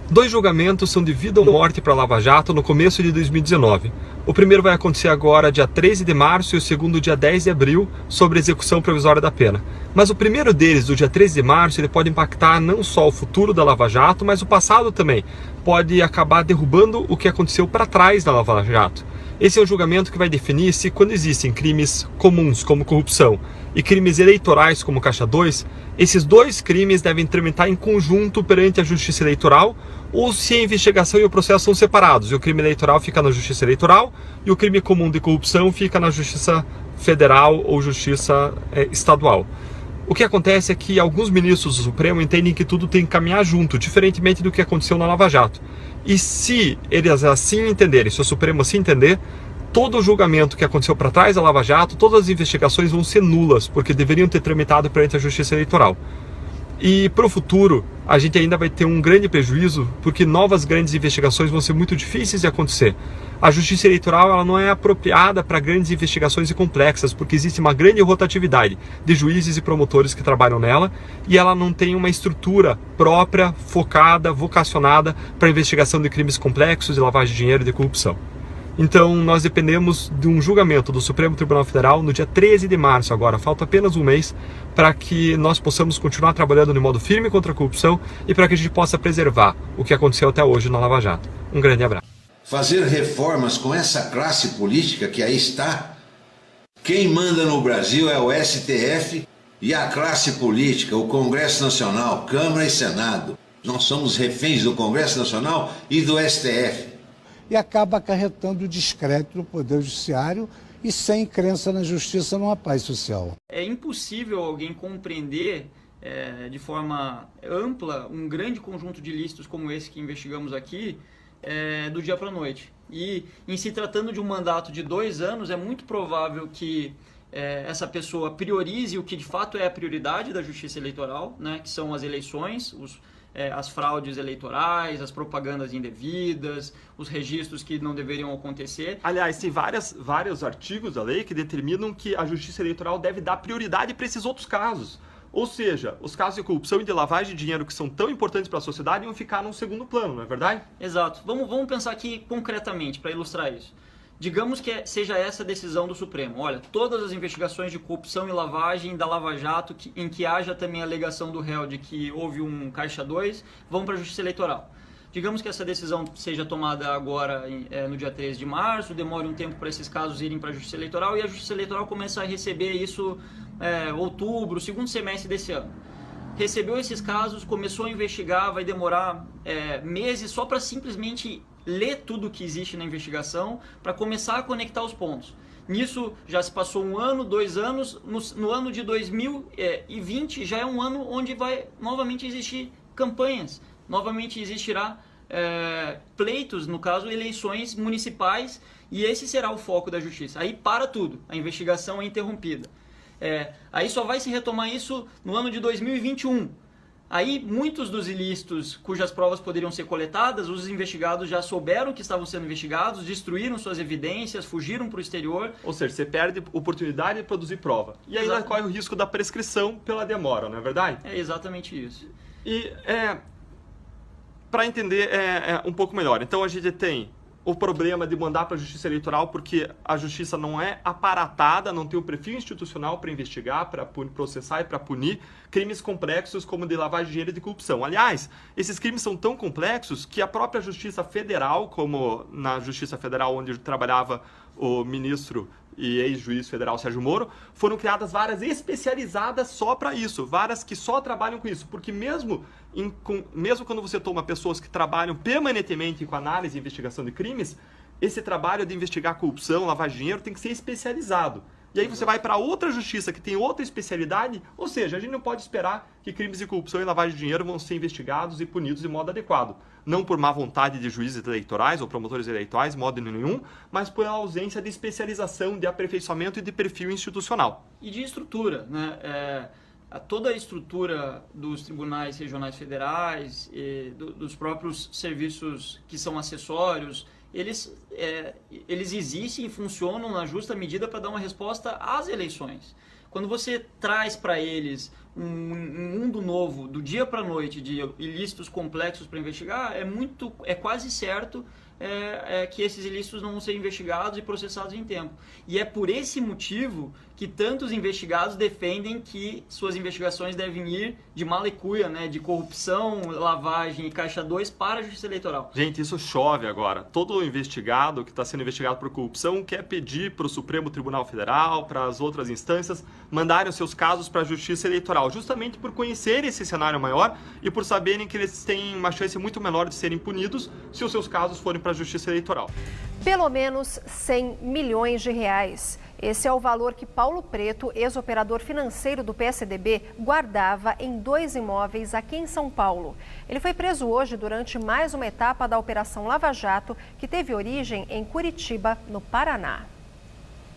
Dois julgamentos são de vida ou morte para a Lava Jato no começo de 2019. O primeiro vai acontecer agora, dia 13 de março, e o segundo, dia 10 de abril, sobre execução provisória da pena. Mas o primeiro deles, do dia 13 de março, ele pode impactar não só o futuro da Lava Jato, mas o passado também. Pode acabar derrubando o que aconteceu para trás da Lava Jato. Esse é um julgamento que vai definir se, quando existem crimes comuns, como corrupção, e crimes eleitorais, como Caixa 2, esses dois crimes devem tramitar em conjunto perante a Justiça Eleitoral, ou se a investigação e o processo são separados, e o crime eleitoral fica na Justiça Eleitoral, e o crime comum de corrupção fica na Justiça Federal ou Justiça Estadual. O que acontece é que alguns ministros do Supremo entendem que tudo tem que caminhar junto, diferentemente do que aconteceu na Lava Jato. E se eles assim entenderem, se o Supremo assim entender, todo o julgamento que aconteceu para trás da Lava Jato, todas as investigações vão ser nulas, porque deveriam ter tramitado perante a Justiça Eleitoral. E para o futuro, a gente ainda vai ter um grande prejuízo, porque novas grandes investigações vão ser muito difíceis de acontecer. A Justiça Eleitoral ela não é apropriada para grandes investigações e complexas, porque existe uma grande rotatividade de juízes e promotores que trabalham nela, e ela não tem uma estrutura própria, focada, vocacionada para a investigação de crimes complexos, de lavagem de dinheiro e de corrupção. Então, nós dependemos de um julgamento do Supremo Tribunal Federal no dia 13 de março agora. Falta apenas um mês para que nós possamos continuar trabalhando de modo firme contra a corrupção e para que a gente possa preservar o que aconteceu até hoje na Lava Jato. Um grande abraço. Fazer reformas com essa classe política que aí está, quem manda no Brasil é o STF e a classe política, o Congresso Nacional, Câmara e Senado. Nós somos reféns do Congresso Nacional e do STF. E acaba acarretando descrédito no Poder Judiciário e sem crença na justiça numa paz social. É impossível alguém compreender de forma ampla um grande conjunto de ilícitos como esse que investigamos aqui do dia para a noite. E em se tratando de um mandato de 2 anos, é muito provável que essa pessoa priorize o que de fato é a prioridade da justiça eleitoral, né, que são as eleições, as fraudes eleitorais, as propagandas indevidas, os registros que não deveriam acontecer. Aliás, tem vários artigos da lei que determinam que a Justiça Eleitoral deve dar prioridade para esses outros casos. Ou seja, os casos de corrupção e de lavagem de dinheiro que são tão importantes para a sociedade iam ficar num segundo plano, não é verdade? Exato. Vamos pensar aqui concretamente para ilustrar isso. Digamos que seja essa a decisão do Supremo. Olha, todas as investigações de corrupção e lavagem da Lava Jato, em que haja também a alegação do réu de que houve um Caixa 2, vão para a Justiça Eleitoral. Digamos que essa decisão seja tomada agora no dia 13 de março, demore um tempo para esses casos irem para a Justiça Eleitoral e a Justiça Eleitoral começa a receber isso outubro, segundo semestre desse ano. Recebeu esses casos, começou a investigar, vai demorar meses só para simplesmente ler tudo que existe na investigação para começar a conectar os pontos. Nisso já se passou 1 ano, 2 anos, no ano de 2020 já é um ano onde vai novamente existir campanhas, novamente existirá pleitos, no caso eleições municipais, e esse será o foco da justiça. Aí para tudo, a investigação é interrompida. Aí só vai se retomar isso no ano de 2021. Aí muitos dos ilícitos cujas provas poderiam ser coletadas, os investigados já souberam que estavam sendo investigados, destruíram suas evidências, fugiram para o exterior. Ou seja, você perde oportunidade de produzir prova. E ainda corre o risco da prescrição pela demora, não é verdade? É exatamente isso. E para entender um pouco melhor, então a gente tem o problema de mandar para a Justiça Eleitoral porque a Justiça não é aparatada, não tem o perfil institucional para investigar, para processar e para punir crimes complexos como de lavagem de dinheiro e de corrupção. Aliás, esses crimes são tão complexos que a própria Justiça Federal, como na Justiça Federal onde trabalhava o ministro e ex-juiz federal Sérgio Moro, foram criadas varas especializadas só para isso, varas que só trabalham com isso, porque mesmo quando você toma pessoas que trabalham permanentemente com análise e investigação de crimes, esse trabalho de investigar corrupção, lavagem de dinheiro tem que ser especializado. E aí você vai para outra justiça que tem outra especialidade, ou seja, a gente não pode esperar que crimes de corrupção e lavagem de dinheiro vão ser investigados e punidos de modo adequado. Não por má vontade de juízes eleitorais ou promotores eleitorais, modo nenhum, mas por ausência de especialização, de aperfeiçoamento e de perfil institucional. E de estrutura, né? Toda a estrutura dos tribunais regionais federais, dos próprios serviços que são acessórios, eles existem e funcionam na justa medida para dar uma resposta às eleições. Quando você traz para eles um mundo novo do dia para a noite de ilícitos complexos para investigar, é quase certo que esses ilícitos não vão ser investigados e processados em tempo. E é por esse motivo que tantos investigados defendem que suas investigações devem ir de mala e cuia, né, de corrupção, lavagem e caixa 2 para a Justiça Eleitoral. Gente, isso chove agora. Todo investigado que está sendo investigado por corrupção quer pedir para o Supremo Tribunal Federal, para as outras instâncias, mandarem os seus casos para a Justiça Eleitoral, justamente por conhecerem esse cenário maior e por saberem que eles têm uma chance muito menor de serem punidos se os seus casos forem para a Justiça Eleitoral. Pelo menos 100 milhões de reais. Esse é o valor que Paulo Preto, ex-operador financeiro do PSDB, guardava em 2 imóveis aqui em São Paulo. Ele foi preso hoje durante mais uma etapa da Operação Lava Jato, que teve origem em Curitiba, no Paraná.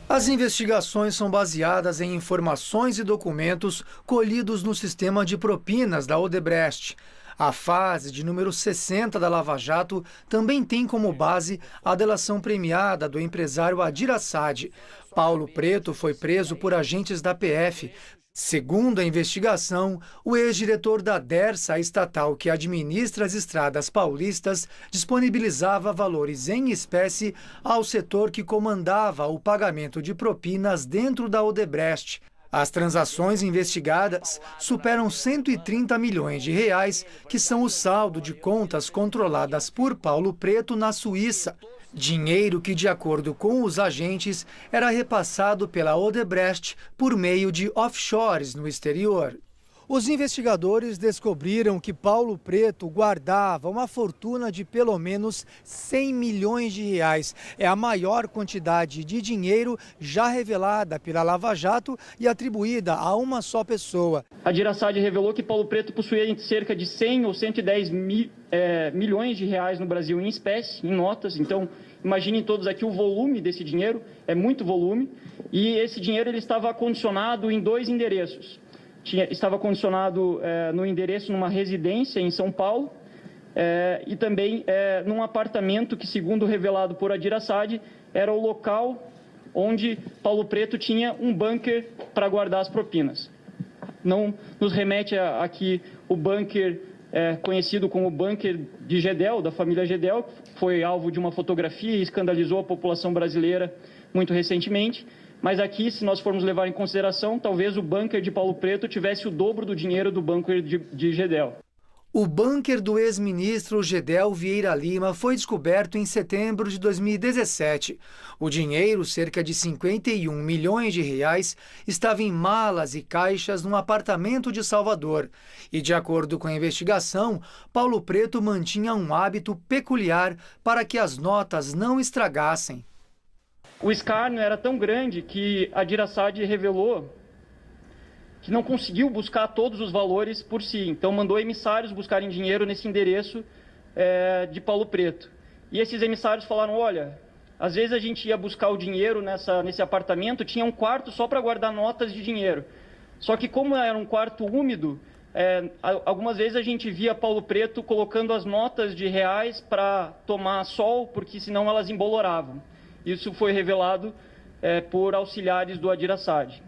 As investigações são baseadas em informações e documentos colhidos no sistema de propinas da Odebrecht. A fase de número 60 da Lava Jato também tem como base a delação premiada do empresário Adir Assad. Paulo Preto foi preso por agentes da PF. Segundo a investigação, o ex-diretor da Dersa, a estatal que administra as estradas paulistas, disponibilizava valores em espécie ao setor que comandava o pagamento de propinas dentro da Odebrecht. As transações investigadas superam 130 milhões de reais, que são o saldo de contas controladas por Paulo Preto na Suíça. Dinheiro que, de acordo com os agentes, era repassado pela Odebrecht por meio de offshores no exterior. Os investigadores descobriram que Paulo Preto guardava uma fortuna de pelo menos 100 milhões de reais. É a maior quantidade de dinheiro já revelada pela Lava Jato e atribuída a uma só pessoa. Adir Assad revelou que Paulo Preto possuía cerca de 100 ou 110 milhões de reais no Brasil em espécie, em notas. Então, imaginem todos aqui o volume desse dinheiro, é muito volume. E esse dinheiro ele estava condicionado em 2 endereços. Estava condicionado no endereço numa residência em São Paulo e também num apartamento que, segundo revelado por Adir Assad, era o local onde Paulo Preto tinha um bunker para guardar as propinas. Não nos remete aqui o bunker conhecido como bunker de Gedel, da família Gedel, que foi alvo de uma fotografia e escandalizou a população brasileira muito recentemente. Mas aqui, se nós formos levar em consideração, talvez o bunker de Paulo Preto tivesse o dobro do dinheiro do bunker de Gedel. O bunker do ex-ministro Gedel Vieira Lima foi descoberto em setembro de 2017. O dinheiro, cerca de 51 milhões de reais, estava em malas e caixas num apartamento de Salvador. E, de acordo com a investigação, Paulo Preto mantinha um hábito peculiar para que as notas não estragassem. O escárnio era tão grande que Adir Assad revelou que não conseguiu buscar todos os valores por si. Então mandou emissários buscarem dinheiro nesse endereço de Paulo Preto. E esses emissários falaram, olha, às vezes a gente ia buscar o dinheiro nesse apartamento, tinha um quarto só para guardar notas de dinheiro. Só que como era um quarto úmido, algumas vezes a gente via Paulo Preto colocando as notas de reais para tomar sol, porque senão elas emboloravam. Isso foi revelado por auxiliares do Adir Assad.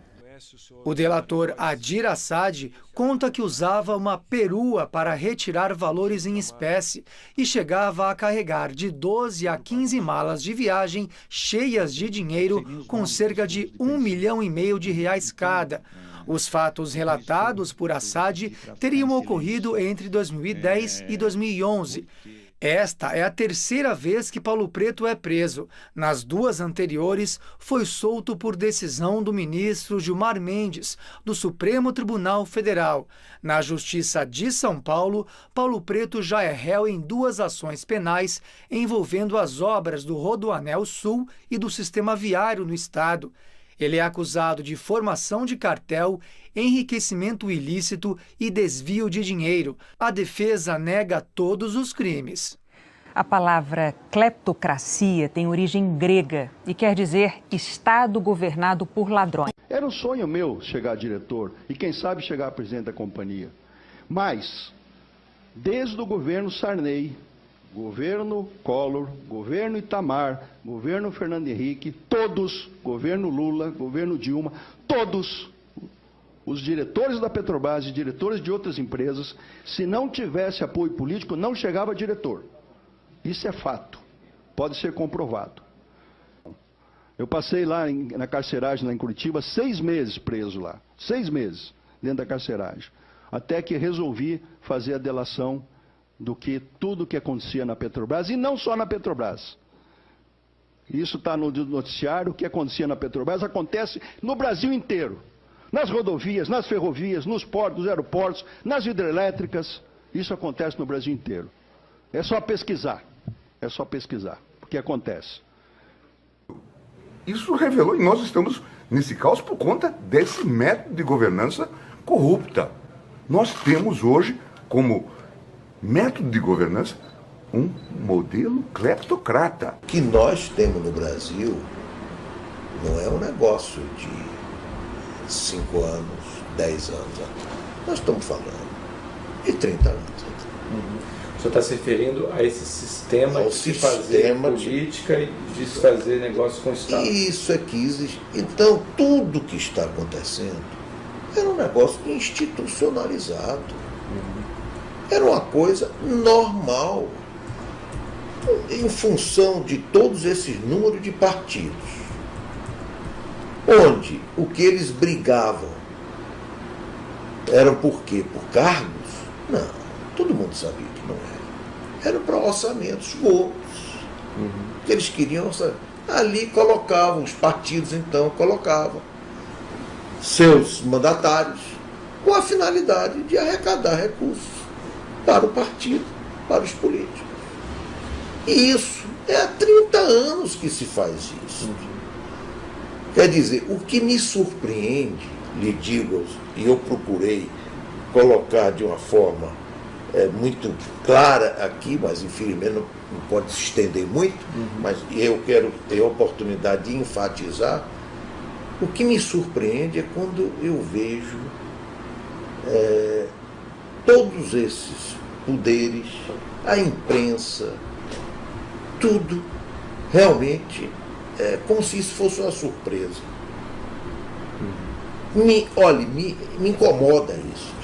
O delator Adir Assad conta que usava uma perua para retirar valores em espécie e chegava a carregar de 12 a 15 malas de viagem cheias de dinheiro com cerca de 1,5 milhão de reais cada. Os fatos relatados por Assad teriam ocorrido entre 2010 e 2011. Esta é a terceira vez que Paulo Preto é preso. Nas 2 anteriores, foi solto por decisão do ministro Gilmar Mendes, do Supremo Tribunal Federal. Na Justiça de São Paulo, Paulo Preto já é réu em 2 ações penais envolvendo as obras do Rodoanel Sul e do sistema viário no estado. Ele é acusado de formação de cartel, enriquecimento ilícito e desvio de dinheiro. A defesa nega todos os crimes. A palavra cleptocracia tem origem grega e quer dizer Estado governado por ladrões. Era um sonho meu chegar a diretor e quem sabe chegar a presidente da companhia. Mas, desde o governo Sarney, governo Collor, governo Itamar, governo Fernando Henrique, todos, governo Lula, governo Dilma, todos os diretores da Petrobras e diretores de outras empresas, se não tivesse apoio político, não chegava a diretor. Isso é fato, pode ser comprovado. Eu passei lá na carceragem, lá em Curitiba, 6 meses preso lá, 6 meses dentro da carceragem, até que resolvi fazer a delação do que tudo que acontecia na Petrobras, e não só na Petrobras. Isso está no noticiário, o que acontecia na Petrobras acontece no Brasil inteiro. Nas rodovias, nas ferrovias, nos portos, nos aeroportos, nas hidrelétricas, isso acontece no Brasil inteiro. É só pesquisar, porque acontece. Isso revelou, e nós estamos nesse caos por conta desse método de governança corrupta. Nós temos hoje, como método de governança, um modelo cleptocrata. O que nós temos no Brasil não é um negócio de 5 anos, 10 anos. Nós estamos falando de 30 anos. O senhor está se referindo a esse sistema de fazer política e de fazer negócio com o Estado. Isso é que existe. Então, tudo que está acontecendo era um negócio institucionalizado. Era uma coisa normal. Em função de todos esses números de partidos, onde o que eles brigavam era por quê? Por cargos? Não, todo mundo sabia que não era. Era para orçamentos gordos. Que eles queriam, ali colocavam, os partidos então colocavam seus mandatários com a finalidade de arrecadar recursos para o partido, para os políticos. E isso é há 30 anos que se faz isso. Quer dizer, o que me surpreende, lhe digo, e eu procurei colocar de uma forma muito clara aqui, mas infelizmente não pode se estender muito, mas eu quero ter a oportunidade de enfatizar. O que me surpreende é quando eu vejo todos esses poderes, a imprensa, tudo realmente como se isso fosse uma surpresa. Me incomoda isso.